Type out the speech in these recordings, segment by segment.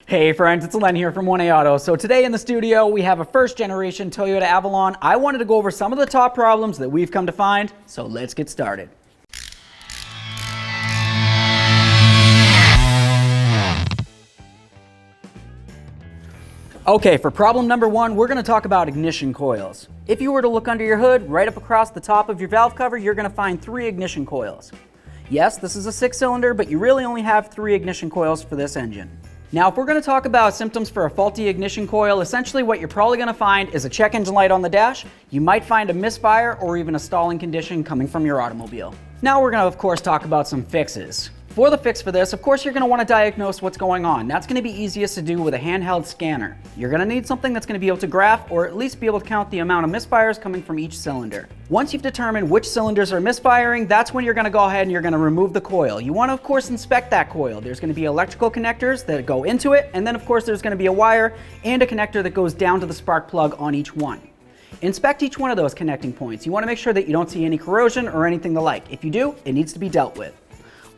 Hey friends, it's Len here from 1A Auto. So today in the studio we have a first generation Toyota Avalon. I wanted to go over some of the top problems that we've come to find, so let's get started. Okay, for problem number one, we're going to talk about ignition coils. If you were to look under your hood, right up across the top of your valve cover, you're going to find 3 ignition coils. Yes, this is a 6-cylinder, but you really only have 3 ignition coils for this engine. Now, if we're going to talk about symptoms for a faulty ignition coil, essentially what you're probably going to find is a check engine light on the dash. You might find a misfire or even a stalling condition coming from your automobile. Now we're going to, of course, talk about some fixes. For the fix for this, of course, you're going to want to diagnose what's going on. That's going to be easiest to do with a handheld scanner. You're going to need something that's going to be able to graph or at least be able to count the amount of misfires coming from each cylinder. Once you've determined which cylinders are misfiring, that's when you're going to go ahead and you're going to remove the coil. You want to, of course, inspect that coil. There's going to be electrical connectors that go into it, and then, of course, there's going to be a wire and a connector that goes down to the spark plug on each one. Inspect each one of those connecting points. You want to make sure that you don't see any corrosion or anything the like. If you do, it needs to be dealt with.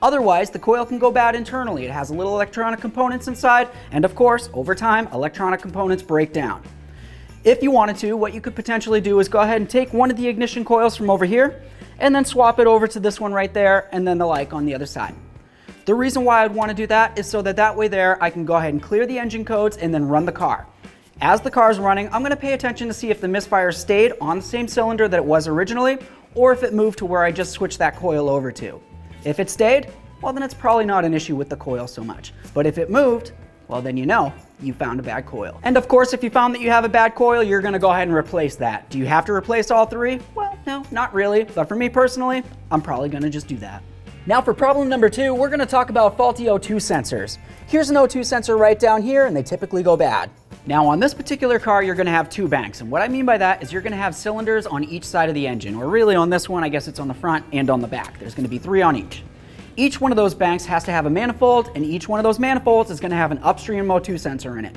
Otherwise, the coil can go bad internally. It has a little electronic components inside, and of course, over time, electronic components break down. If you wanted to, what you could potentially do is go ahead and take one of the ignition coils from over here, and then swap it over to this one right there, and then the like on the other side. The reason why I'd want to do that is so that way there, I can go ahead and clear the engine codes and then run the car. As the car's running, I'm going to pay attention to see if the misfire stayed on the same cylinder that it was originally, or if it moved to where I just switched that coil over to. If it stayed, well then it's probably not an issue with the coil so much. But if it moved, well then you know you found a bad coil. And of course, if you found that you have a bad coil, you're going to go ahead and replace that. Do you have to replace all 3? Well, no, not really. But for me personally, I'm probably going to just do that. Now for problem number 2, we're going to talk about faulty O2 sensors. Here's an O2 sensor right down here, and they typically go bad. Now on this particular car, you're going to have 2 banks, and what I mean by that is you're going to have cylinders on each side of the engine, or really on this one, I guess it's on the front and on the back. There's going to be 3 on each. Each one of those banks has to have a manifold, and each one of those manifolds is going to have an upstream O2 sensor in it.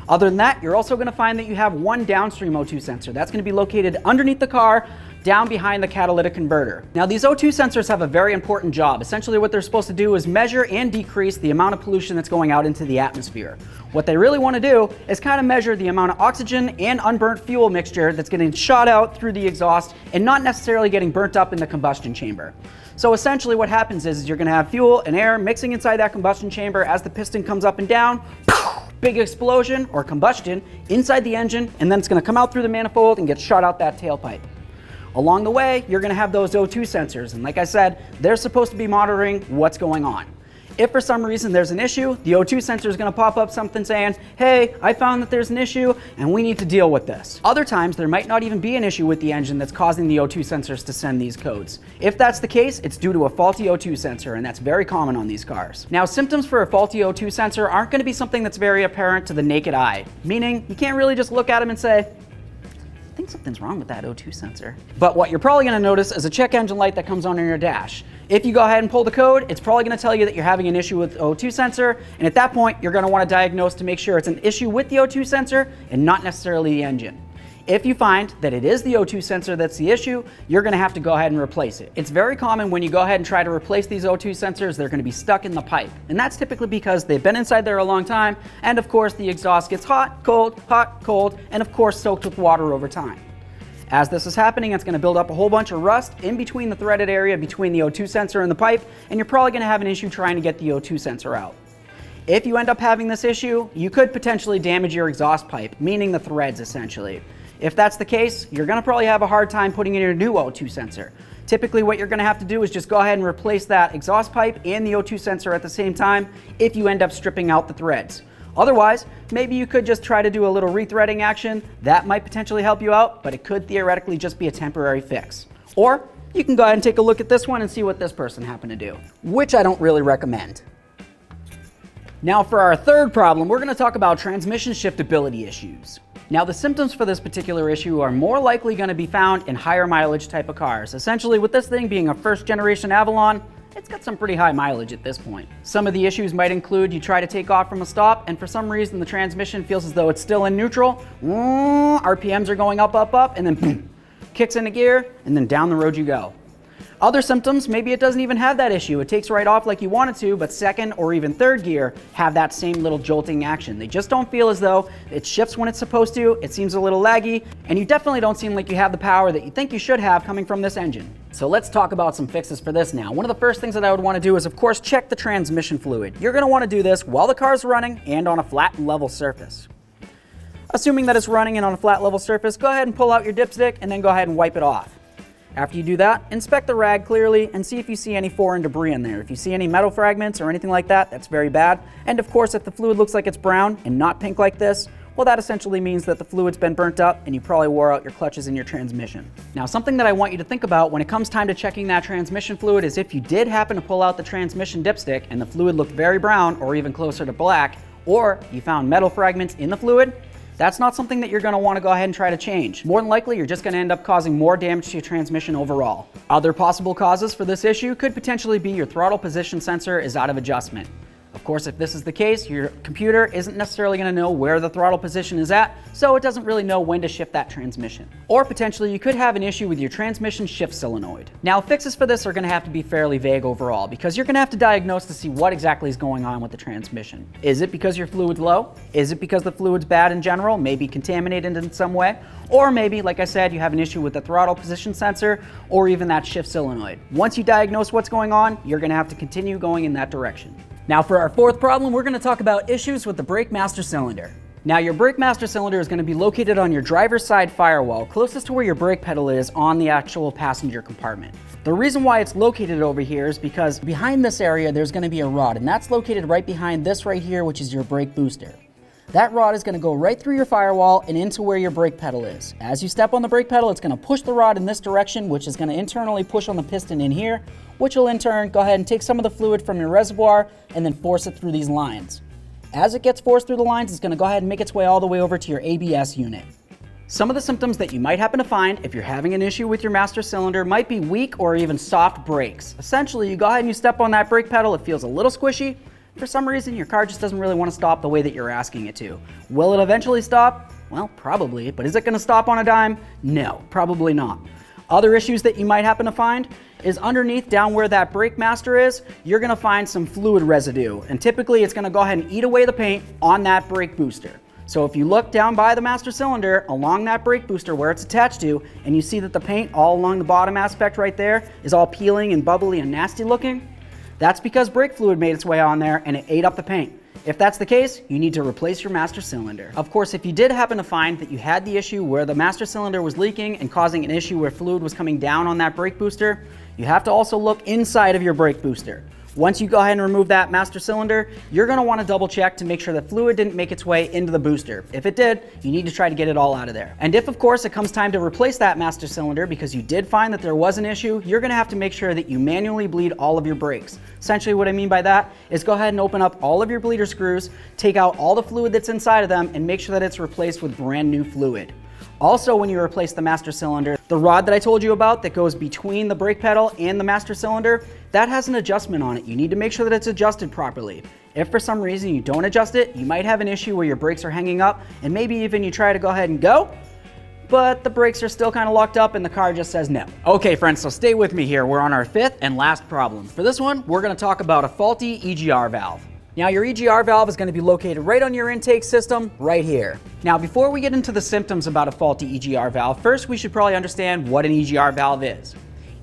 Other than that, you're also going to find that you have 1 downstream O2 sensor. That's going to be located underneath the car, down behind the catalytic converter. Now these O2 sensors have a very important job. Essentially what they're supposed to do is measure and decrease the amount of pollution that's going out into the atmosphere. What they really want to do is kind of measure the amount of oxygen and unburnt fuel mixture that's getting shot out through the exhaust and not necessarily getting burnt up in the combustion chamber. So essentially what happens is you're going to have fuel and air mixing inside that combustion chamber as the piston comes up and down. Big explosion or combustion inside the engine, and then it's going to come out through the manifold and get shot out that tailpipe. Along the way, you're going to have those O2 sensors, and like I said, they're supposed to be monitoring what's going on. If for some reason there's an issue, the O2 sensor is going to pop up something saying, hey, I found that there's an issue and we need to deal with this. Other times, there might not even be an issue with the engine that's causing the O2 sensors to send these codes. If that's the case, it's due to a faulty O2 sensor, and that's very common on these cars. Now, symptoms for a faulty O2 sensor aren't going to be something that's very apparent to the naked eye, meaning you can't really just look at them and say, I think something's wrong with that O2 sensor. But what you're probably going to notice is a check engine light that comes on in your dash. If you go ahead and pull the code, it's probably going to tell you that you're having an issue with the O2 sensor, and at that point, you're going to want to diagnose to make sure it's an issue with the O2 sensor and not necessarily the engine. If you find that it is the O2 sensor that's the issue, you're going to have to go ahead and replace it. It's very common when you go ahead and try to replace these O2 sensors, they're going to be stuck in the pipe. And that's typically because they've been inside there a long time, and of course the exhaust gets hot, cold, and of course soaked with water over time. As this is happening, it's going to build up a whole bunch of rust in between the threaded area between the O2 sensor and the pipe, and you're probably going to have an issue trying to get the O2 sensor out. If you end up having this issue, you could potentially damage your exhaust pipe, meaning the threads essentially. If that's the case, you're going to probably have a hard time putting in your new O2 sensor. Typically what you're going to have to do is just go ahead and replace that exhaust pipe and the O2 sensor at the same time if you end up stripping out the threads. Otherwise, maybe you could just try to do a little rethreading action. That might potentially help you out, but it could theoretically just be a temporary fix. Or you can go ahead and take a look at this one and see what this person happened to do, which I don't really recommend. Now for our third problem, we're going to talk about transmission shiftability issues. Now the symptoms for this particular issue are more likely going to be found in higher mileage type of cars. Essentially with this thing being a first generation Avalon, it's got some pretty high mileage at this point. Some of the issues might include you try to take off from a stop and for some reason the transmission feels as though it's still in neutral. RPMs are going up, and then boom, kicks into gear and then down the road you go. Other symptoms, maybe it doesn't even have that issue. It takes right off like you want it to, but second or even third gear have that same little jolting action. They just don't feel as though it shifts when it's supposed to, it seems a little laggy, and you definitely don't seem like you have the power that you think you should have coming from this engine. So let's talk about some fixes for this now. One of the first things that I would want to do is, of course, check the transmission fluid. You're going to want to do this while the car's running and on a flat and level surface. Assuming that it's running and on a flat level surface, go ahead and pull out your dipstick and then go ahead and wipe it off. After you do that, inspect the rag clearly and see if you see any foreign debris in there. If you see any metal fragments or anything like that, that's very bad. And of course, if the fluid looks like it's brown and not pink like this, well, that essentially means that the fluid's been burnt up and you probably wore out your clutches in your transmission. Now, something that I want you to think about when it comes time to checking that transmission fluid is if you did happen to pull out the transmission dipstick and the fluid looked very brown or even closer to black, or you found metal fragments in the fluid, that's not something that you're going to want to go ahead and try to change. More than likely, you're just going to end up causing more damage to your transmission overall. Other possible causes for this issue could potentially be your throttle position sensor is out of adjustment. Of course, if this is the case, your computer isn't necessarily going to know where the throttle position is at, so it doesn't really know when to shift that transmission. Or potentially, you could have an issue with your transmission shift solenoid. Now, fixes for this are going to have to be fairly vague overall, because you're going to have to diagnose to see what exactly is going on with the transmission. Is it because your fluid's low? Is it because the fluid's bad in general, maybe contaminated in some way? Or maybe, like I said, you have an issue with the throttle position sensor or even that shift solenoid. Once you diagnose what's going on, you're going to have to continue going in that direction. Now for our fourth problem, we're going to talk about issues with the brake master cylinder. Now your brake master cylinder is going to be located on your driver's side firewall, closest to where your brake pedal is on the actual passenger compartment. The reason why it's located over here is because behind this area there's going to be a rod, and that's located right behind this right here, which is your brake booster. That rod is going to go right through your firewall and into where your brake pedal is. As you step on the brake pedal, it's going to push the rod in this direction, which is going to internally push on the piston in here, which will in turn go ahead and take some of the fluid from your reservoir and then force it through these lines. As it gets forced through the lines, it's going to go ahead and make its way all the way over to your ABS unit. Some of the symptoms that you might happen to find if you're having an issue with your master cylinder might be weak or even soft brakes. Essentially, you go ahead and you step on that brake pedal, it feels a little squishy. For some reason, your car just doesn't really want to stop the way that you're asking it to. Will it eventually stop? Well, probably, but is it going to stop on a dime? No, probably not. Other issues that you might happen to find is underneath down where that brake master is, you're going to find some fluid residue, and typically it's going to go ahead and eat away the paint on that brake booster. So if you look down by the master cylinder along that brake booster where it's attached to, and you see that the paint all along the bottom aspect right there is all peeling and bubbly and nasty looking, that's because brake fluid made its way on there and it ate up the paint. If that's the case, you need to replace your master cylinder. Of course, if you did happen to find that you had the issue where the master cylinder was leaking and causing an issue where fluid was coming down on that brake booster, you have to also look inside of your brake booster. Once you go ahead and remove that master cylinder, you're going to want to double check to make sure that fluid didn't make its way into the booster. If it did, you need to try to get it all out of there. And if, of course, it comes time to replace that master cylinder because you did find that there was an issue, you're going to have to make sure that you manually bleed all of your brakes. Essentially, what I mean by that is go ahead and open up all of your bleeder screws, take out all the fluid that's inside of them, and make sure that it's replaced with brand new fluid. Also, when you replace the master cylinder, the rod that I told you about that goes between the brake pedal and the master cylinder, that has an adjustment on it. You need to make sure that it's adjusted properly. If for some reason you don't adjust it, you might have an issue where your brakes are hanging up and maybe even you try to go ahead and go, but the brakes are still kind of locked up and the car just says no. Okay friends, so stay with me here. We're on our fifth and last problem. For this one, we're going to talk about a faulty EGR valve. Now your EGR valve is going to be located right on your intake system, right here. Now before we get into the symptoms about a faulty EGR valve, first we should probably understand what an EGR valve is.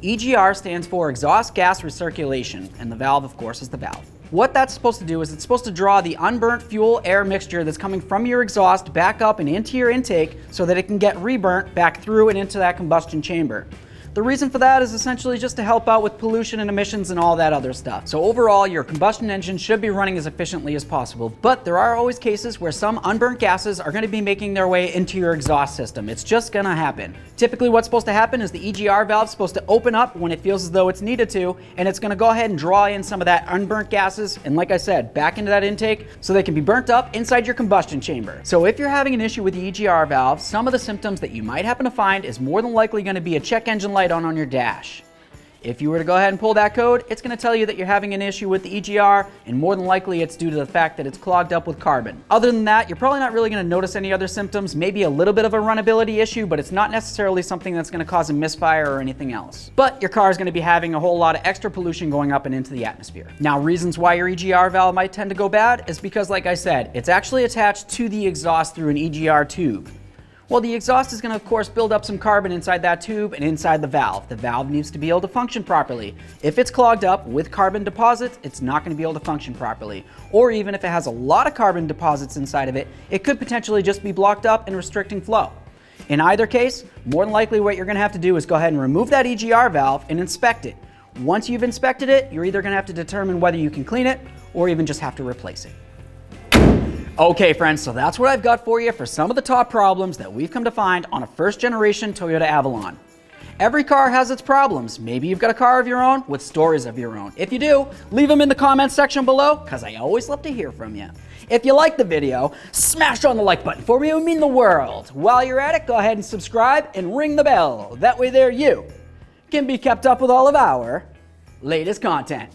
EGR stands for exhaust gas recirculation, and the valve, of course, is the valve. What that's supposed to do is it's supposed to draw the unburnt fuel-air mixture that's coming from your exhaust back up and into your intake so that it can get reburnt back through and into that combustion chamber. The reason for that is essentially just to help out with pollution and emissions and all that other stuff. So overall, your combustion engine should be running as efficiently as possible, but there are always cases where some unburnt gases are going to be making their way into your exhaust system. It's just going to happen. Typically what's supposed to happen is the EGR valve is supposed to open up when it feels as though it's needed to, and it's going to go ahead and draw in some of that unburnt gases, and like I said, back into that intake so they can be burnt up inside your combustion chamber. So if you're having an issue with the EGR valve, some of the symptoms that you might happen to find is more than likely going to be a check engine light on your dash. If you were to go ahead and pull that code, it's going to tell you that you're having an issue with the EGR, and more than likely it's due to the fact that it's clogged up with carbon. Other than that, you're probably not really going to notice any other symptoms, maybe a little bit of a runnability issue, but it's not necessarily something that's going to cause a misfire or anything else. But your car is going to be having a whole lot of extra pollution going up and into the atmosphere. Now, reasons why your EGR valve might tend to go bad is because, like I said, it's actually attached to the exhaust through an EGR tube. Well, the exhaust is going to, of course, build up some carbon inside that tube and inside the valve. The valve needs to be able to function properly. If it's clogged up with carbon deposits, it's not going to be able to function properly. Or even if it has a lot of carbon deposits inside of it, it could potentially just be blocked up and restricting flow. In either case, more than likely what you're going to have to do is go ahead and remove that EGR valve and inspect it. Once you've inspected it, you're either going to have to determine whether you can clean it or even just have to replace it. Okay, friends, so that's what I've got for you for some of the top problems that we've come to find on a first-generation Toyota Avalon. Every car has its problems. Maybe you've got a car of your own with stories of your own. If you do, leave them in the comments section below, because I always love to hear from you. If you like the video, smash on the like button for me. It would mean the world. While you're at it, go ahead and subscribe and ring the bell. That way there you can be kept up with all of our latest content.